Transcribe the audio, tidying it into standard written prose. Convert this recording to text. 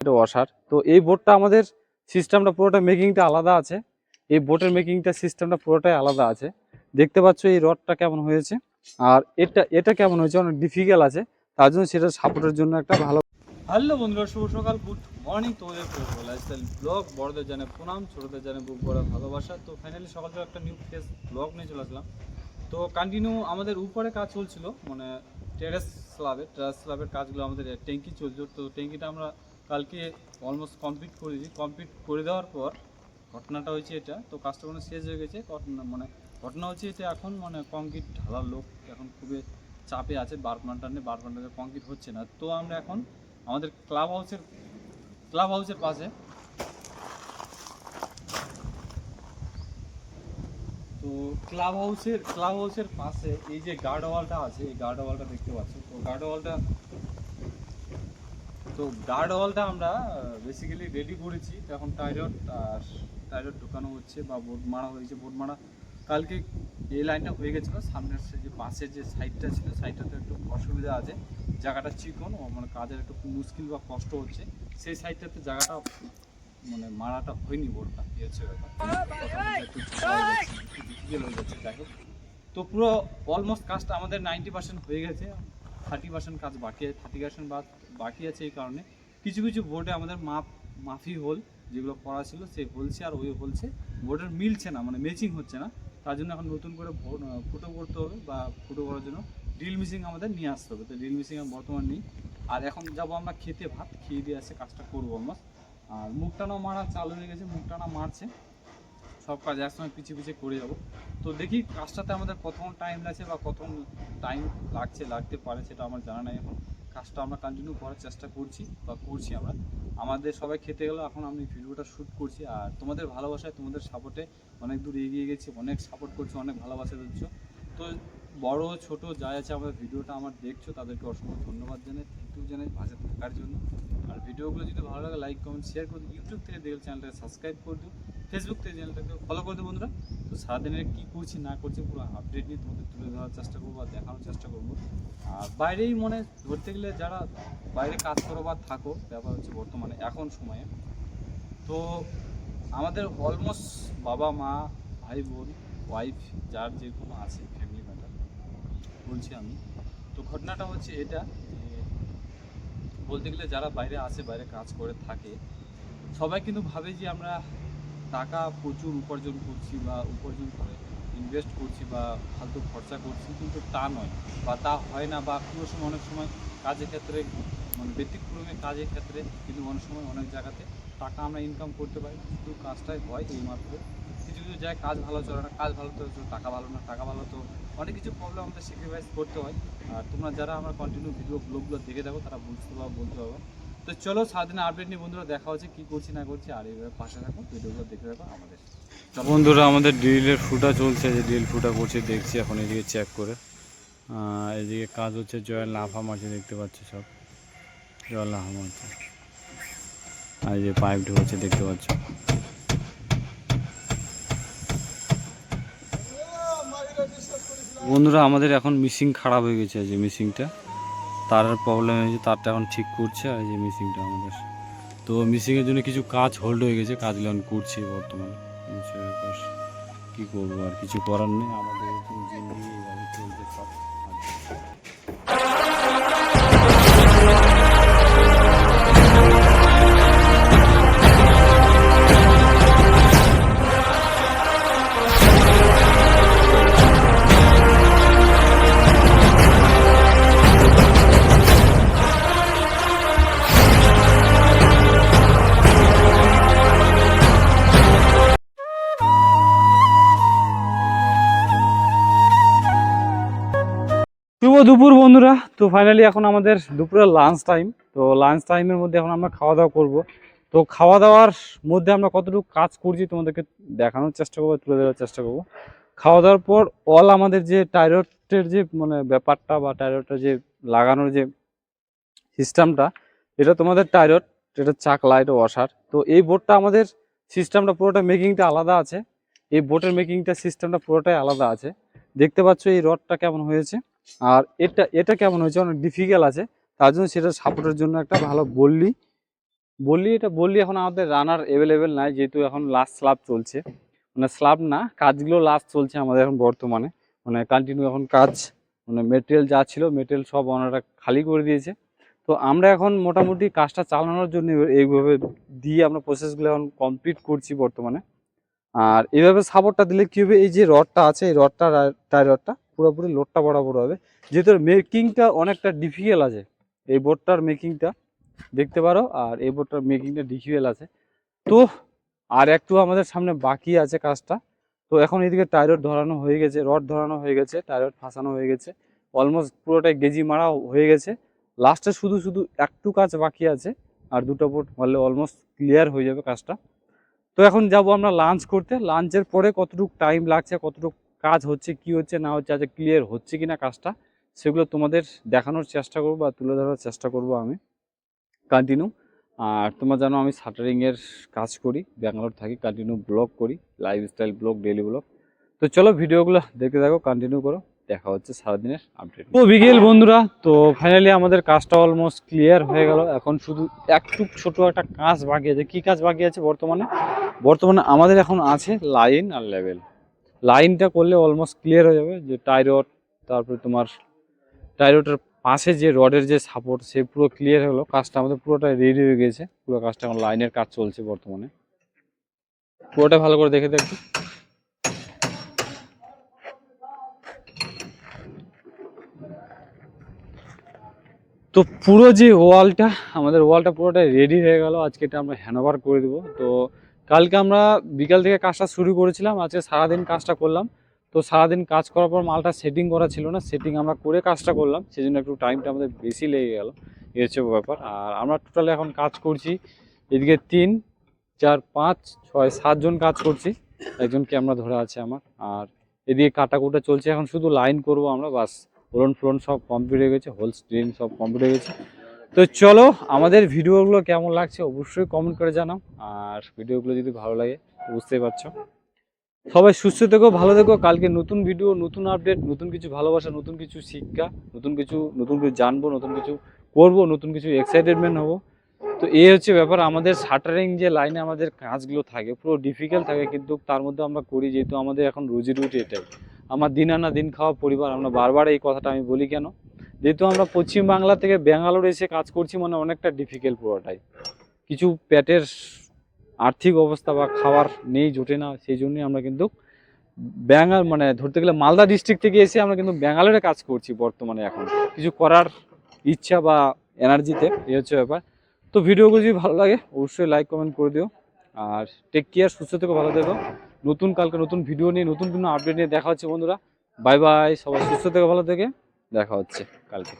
এটা ওয়াশার। তো এই বোর্ডটা আমাদের সিস্টেমটা পুরোটা মেকিংটা আলাদা আছে। এই বোর্ডের মেকিংটা সিস্টেমটা পুরোটাই আলাদা আছে। দেখতে পাচ্ছ এই রডটা কেমন হয়েছে, আর এটা কেমন হয়েছে, অনেক ডিফিকাল্ট আছে। তার জন্য সেটা সাপোর্টের জন্য একটা ভালো। হ্যালো বন্ধুরা, শুভ সকাল, গুড মর্নিং। তোমাদের লাইফস্টাইল ব্লগ, বড়দের জানে প্রণাম, ছোটদের জানে বুক ভরা ভালোবাসা। তো ফাইনালি সকাল সকাল একটা নিউ ফেস ব্লগ নিয়ে চলে আসলাম। তো কন্টিনিউ আমাদের উপরে কাজ চলছিল, মানে টেরেস স্ল্যাবের কাজগুলো, আমাদের ট্যাঙ্কি চলছিল। তো ট্যাঙ্কিটা আমরা কালকে অলমোস্ট কমপ্লিট করে দিই। কমপ্লিট করে দেওয়ার পর ঘটনাটা হয়েছে এটা, তো কাজটা মানে শেষ হয়ে গেছে। ঘটনা হচ্ছে এটা, এখন মানে কংক্রিট ঢালার লোক এখন খুবই চাপে আছে। বার প্লান্টারে কংক্রিট হচ্ছে না। তো আমরা এখন আমাদের ক্লাব হাউসের পাশে, তো ক্লাব হাউসের পাশে এই যে গার্ড ওয়ালটা আছে, এই গার্ড ওয়ালটা দেখতে পাচ্ছ। তো গার্ড ওয়ালটা আমরা বেসিক্যালি রেডি করেছি। তো এখন টাইরড ঢোকানো হচ্ছে বা বোর্ড মারা হয়েছে। বোর্ড মারা কালকে এই লাইনটা হয়ে গেছিলো। সামনের যে পাশের যে সাইডটা ছিল, সাইডটাতে একটু অসুবিধা আছে, জায়গাটা চিকন, মানে কাজের একটু মুশকিল বা কষ্ট হচ্ছে। সেই সাইডটাতে জায়গাটা মানে মারাটা হয়নি, বোর্ডটা কি হচ্ছে ব্যাপার, একটু ডিফিকাল্ট হয়ে যাচ্ছে। যাই হোক, তো পুরো অলমোস্ট কাজটা আমাদের 90% হয়ে গেছে। 30% কাজ বাকি আছে, 30% বাকি আছে। এই কারণে কিছু কিছু বোর্ডে আমাদের মাফি হোল যেগুলো করা ছিল, সেই হোলছে, আর ওই হোলছে বোর্ডের মিলছে না, মানে ম্যাচিং হচ্ছে না। তার জন্য এখন নতুন করে ফুটো করতে হবে, বা ফুটো করার জন্য ড্রিল মেশিন আমাদের নিয়ে আসতে হবে। তো ড্রিল মেশিন বর্তমান নেই। আর এখন যাবো আমরা খেতে, ভাত খেয়ে দিয়ে আসে কাজটা করবো অলমোস্ট। আর মুখ টানা মারা চালু হয়ে গেছে, মুখ টানা মারছে। সব কাজ একসময় পিছিয়ে করে যাব। তো দেখি কাজটাতে আমাদের কতক্ষণ টাইম লাগছে বা কতক্ষণ টাইম লাগতে পারে সেটা আমার জানা নাই। এখন কাজটা আমরা কন্টিনিউ করার চেষ্টা করছি আমরা। আমাদের সবাই খেতে গেলো, এখন আমি ভিডিওটা শ্যুট করছি। আর তোমাদের ভালোবাসায়, তোমাদের সাপোর্টে অনেক দূর এগিয়ে গেছি, অনেক সাপোর্ট করছো, অনেক ভালোবাসা দিচ্ছ। তো বড় ছোট যাই আছে আমাদের ভিডিওটা আমার দেখছো, তাদেরকে অসংখ্য ধন্যবাদ জানাই, থ্যাংক ইউ জানাই পাশে থাকার জন্য। আর ভিডিওগুলো যদি ভালো লাগে লাইক কমেন্ট শেয়ার করে দিও। ইউটিউব থেকে দেখলে চ্যানেলটাকে সাবস্ক্রাইব করে দিও, ফেসবুক থেকে চ্যানেলটাকে ফলো করে দিও বন্ধুরা। তো সারাদিনের কী করছি না করছি পুরো আপডেট নিয়ে তোমাদের তুলে ধরার চেষ্টা করবো আর দেখানোর চেষ্টা করবো। আর বাইরেই মনে ধরতে গেলে যারা বাইরে কাজ করো বা থাকো, ব্যাপার হচ্ছে বর্তমানে এখন সময়ে তো আমাদের অলমোস্ট বাবা মা ভাই বোন ওয়াইফ যার যে কোনো আছে, ফ্যামিলি ম্যাটার বলছি আমি। তো ঘটনাটা হচ্ছে এটা যে, বলতে গেলে যারা বাইরে আসে, বাইরে কাজ করে থাকে, সবাই কিন্তু ভাবে যে আমরা টাকা প্রচুর উপার্জন করছি বা উপার্জন করে ইনভেস্ট করছি বা ফালতু খরচা করছি, কিন্তু তা নয় বা তা হয় না। বা কোনো সময় অনেক সময় কাজের ক্ষেত্রে, মানে ব্যতিক্রমে কাজের ক্ষেত্রে কিন্তু অনেক সময় অনেক জায়গাতে টাকা আমরা ইনকাম করতে পারি, শুধু কাজটাই হয় এইমাত্র। কিছু কিছু জায়গায় কাজ ভালো চলে না, কাজ ভালো তো টাকা ভালো না, টাকা ভালো তো অনেক কিছু প্রবলেম আমাদের স্যাক্রিফাইস করতে হয়। আর তোমরা যারা আমার কন্টিনিউ ব্লগগুলো দেখে থাকো তারা বুঝতে পারো, বলতে পারবো। তো চলো সারাদিনে আপডেট নিয়ে বন্ধুরা দেখা হচ্ছে, কী করছি না করছি। আর এইভাবে পাশে থাকো, ভিডিওগুলো দেখে রাখো আমাদের। বন্ধুরা আমাদের ড্রিলের ফুটা চলছে, যে ড্রিল ফুটা করছে দেখছি এখন, এদিকে চেক করে। এদিকে কাজ হচ্ছে, জয়েল লাফা মারছে, দেখতে পাচ্ছি সব জল লাফা মারছে। আর এই যে পাইপ ঢুকছে দেখতে পাচ্ছ। বন্ধুরা আমাদের এখন মিশিং খারাপ হয়ে গেছে, যে মিশিংটা তারের প্রবলেম হয়েছে, তারটা এখন ঠিক করছে। আর এই যে মিশিংটা আমাদের, তো মিশিংয়ের জন্য কিছু কাজ হোল্ড হয়ে গেছে, কাজগুলো এখন করছি বর্তমানে। কী করবো, আর কিছু করার নেই, আমাদের জিন্দগি এইভাবে চলছে সব। শুভ দুপুর বন্ধুরা। তো ফাইনালি এখন আমাদের দুপুরের লাঞ্চ টাইম। তো লাঞ্চ টাইমের মধ্যে এখন আমরা খাওয়া দাওয়া করব। তো খাওয়া দাওয়ার মধ্যে আমরা কতটুকু কাজ করছি তোমাদেরকে দেখানোর চেষ্টা করবো, তুলে ধরার চেষ্টা করবো। খাওয়া দাওয়ার পর আমাদের যে টাইরয়েডের যে মানে ব্যাপারটা, বা টাইরয়েডটা যে লাগানোর যে সিস্টেমটা, এটা তোমাদের টাইরয়েড, এটা চাক লাইট ওয়াশার। তো এই বোর্ডটা আমাদের সিস্টেমটা পুরোটা মেকিংটা আলাদা আছে। এই বোর্ডের মেকিংটা সিস্টেমটা পুরোটাই আলাদা আছে। দেখতে পাচ্ছ এই রডটা কেমন হয়েছে, আর এটা কেমন হয়েছে, অনেক ডিফিকাল্ট আছে। তার জন্য সেটা সাপোর্টের জন্য একটা ভালো বললি বললি এখন আমাদের রানার অ্যাভেলেবেল নাই, যেহেতু এখন লাস্ট স্ল্যাব চলছে, মানে স্ল্যাব না, কাজগুলো লাস্ট চলছে আমাদের এখন বর্তমানে, মানে কন্টিনিউ এখন কাজ, মানে মেটেরিয়াল যা ছিল মেটেরিয়াল সব ওনারা খালি করে দিয়েছে। তো আমরা এখন মোটামুটি কাজটা চালানোর জন্য এইভাবে দিয়ে আমরা প্রসেসগুলো এখন কমপ্লিট করছি বর্তমানে। আর এইভাবে সাপোর্টটা দিলে কী হবে, এই যে রডটা আছে এই রডটা, টাই রডটা পুরোপুরি লোডটা বরাবর হবে, যেহেতু মেকিংটা অনেকটা ডিফিকাল্ট আছে, এই বোর্ডটার মেকিংটা দেখতে পারো, আর এই বোর্ডটার মেকিংটা ডিফিকাল্ট আছে। তো আর একটু আমাদের সামনে বাকি আছে কাজটা। তো এখন এদিকে টাই রড ধরানো হয়ে গেছে, রড ধরানো হয়ে গেছে, টাই রড ফাঁসানো হয়ে গেছে, অলমোস্ট পুরোটাই গেজি মারা হয়ে গেছে। লাস্টে শুধু শুধু একটু কাজ বাকি আছে, আর দুটো বোর্ড মারলে অলমোস্ট ক্লিয়ার হয়ে যাবে কাজটা। তো এখন যাব আমরা লাঞ্চ করতে, লাঞ্চের পরে কতটুকু টাইম লাগছে, কতটুকু কাজ হচ্ছে, কি হচ্ছে না হচ্ছে, আজ ক্লিয়ার হচ্ছে কিনা কাজটা, সেগুলো তোমাদের দেখানোর চেষ্টা করবো বা তুলে ধরার চেষ্টা করব আমি কন্টিনিউ। আর তোমরা জানো আমি শাটারিংয়ের কাজ করি, ব্যাঙ্গালোর থাকি, কন্টিনিউ ব্লগ করি, লাইফস্টাইল ব্লগ, ডেইলি ব্লগ। তো চলো ভিডিওগুলো দেখতে থাকো, কন্টিনিউ করো, দেখা হচ্ছে সারাদিনের আপডেট। তো বিকেল বন্ধুরা, তো ফাইনালি আমাদের কাজটা অলমোস্ট ক্লিয়ার হয়ে গেল। এখন শুধু একটু ছোট একটা কাজ বাকি আছে। কি কাজ বাকি আছে বর্তমানে আমাদের এখন আছে লাইন আর লেভেল। লাইনটা করলে অলমোস্ট ক্লিয়ার হয়ে যাবে, যে টাই রড, তারপরে তোমার টাই রডের পাশে যে রডের যে সাপোর্ট, সে পুরো ক্লিয়ার হলো, কাজটা আমাদের পুরোটাই রেডি হয়ে গেছে। পুরো কাজটা এখন লাইনের কাজ চলছে বর্তমানে, পুরোটা ভালো করে দেখে দেখো। তো পুরো যে ওয়ালটা, আমাদের ওয়ালটা পুরোটাই রেডি হয়ে গেল। আজকে এটা আমরা হ্যান্ডওভার করে দেবো। তো কালকে আমরা বিকাল থেকে কাজটা শুরু করেছিলাম, আজকে সারাদিন কাজটা করলাম। তো সারাদিন কাজ করার পর মালটা সেটিং করা ছিল না, সেটিং আমরা করে কাজটা করলাম, সেই জন্য একটু টাইমটা আমাদের বেশি লেগে গেল, এই হচ্ছে ব্যাপার। আর আমরা টোটালি এখন কাজ করছি, এদিকে 3, 4, 5, 6, 7 জন কাজ করছি, একজন ক্যামেরা ধরে আছে আমার। আর এদিকে কাটাকুটা চলছে, এখন শুধু লাইন করব আমরা, বাস। ফ্লোন সব কমপ্লিট হয়ে গেছে, হোল স্ক্রিন সব কমপ্লিট হয়ে গেছে। তো চলো, আমাদের ভিডিওগুলো কেমন লাগছে অবশ্যই কমেন্ট করে জানাও। আর ভিডিওগুলো যদি ভালো লাগে, বুঝতেই পারছো। সবাই সুস্থ থেকো, ভালো থেকো। কালকে নতুন ভিডিও, নতুন আপডেট, নতুন কিছু ভালোবাসা, নতুন কিছু শিক্ষা, নতুন কিছু জানবো, নতুন কিছু করবো, নতুন কিছু এক্সাইটেডমেন্ট হবো। তো এই হচ্ছে ব্যাপার। আমাদের শাটারিং যে লাইনে আমাদের কাজগুলো থাকে পুরো ডিফিকাল্ট থাকে, কিন্তু তার মধ্যে আমরা করি, যেহেতু আমাদের এখন রুজি রুটি এটাই, আমার দিন আনা দিন খাওয়া পরিবার। আমরা বারবার এই কথাটা আমি বলি কেন, যেহেতু আমরা পশ্চিমবাংলা থেকে ব্যাঙ্গালোর এসে কাজ করছি, মানে অনেকটা ডিফিকাল্ট পুরোটাই। কিছু পেটের আর্থিক অবস্থা বা খাবার নেই, জোটে না, সেই জন্যই আমরা কিন্তু মানে ধরতে গেলে মালদা ডিস্ট্রিক্ট থেকে এসে আমরা কিন্তু ব্যাঙ্গালোরে কাজ করছি বর্তমানে, এখন কিছু করার ইচ্ছা বা এনার্জিতে, এই হচ্ছে ব্যাপার। তো ভিডিওগুলো যদি ভালো লাগে অবশ্যই লাইক কমেন্ট করে দিও। আর টেক কেয়ার, সুস্থ থেকো, ভালো থেকো। কালকে নতুন ভিডিও নিয়ে, নতুন কোনো আপডেট নিয়ে দেখা হচ্ছে বন্ধুরা। বাই বাই, সবাই সুস্থ থেকো, ভালো থেকে, দেখা হচ্ছে কালকে।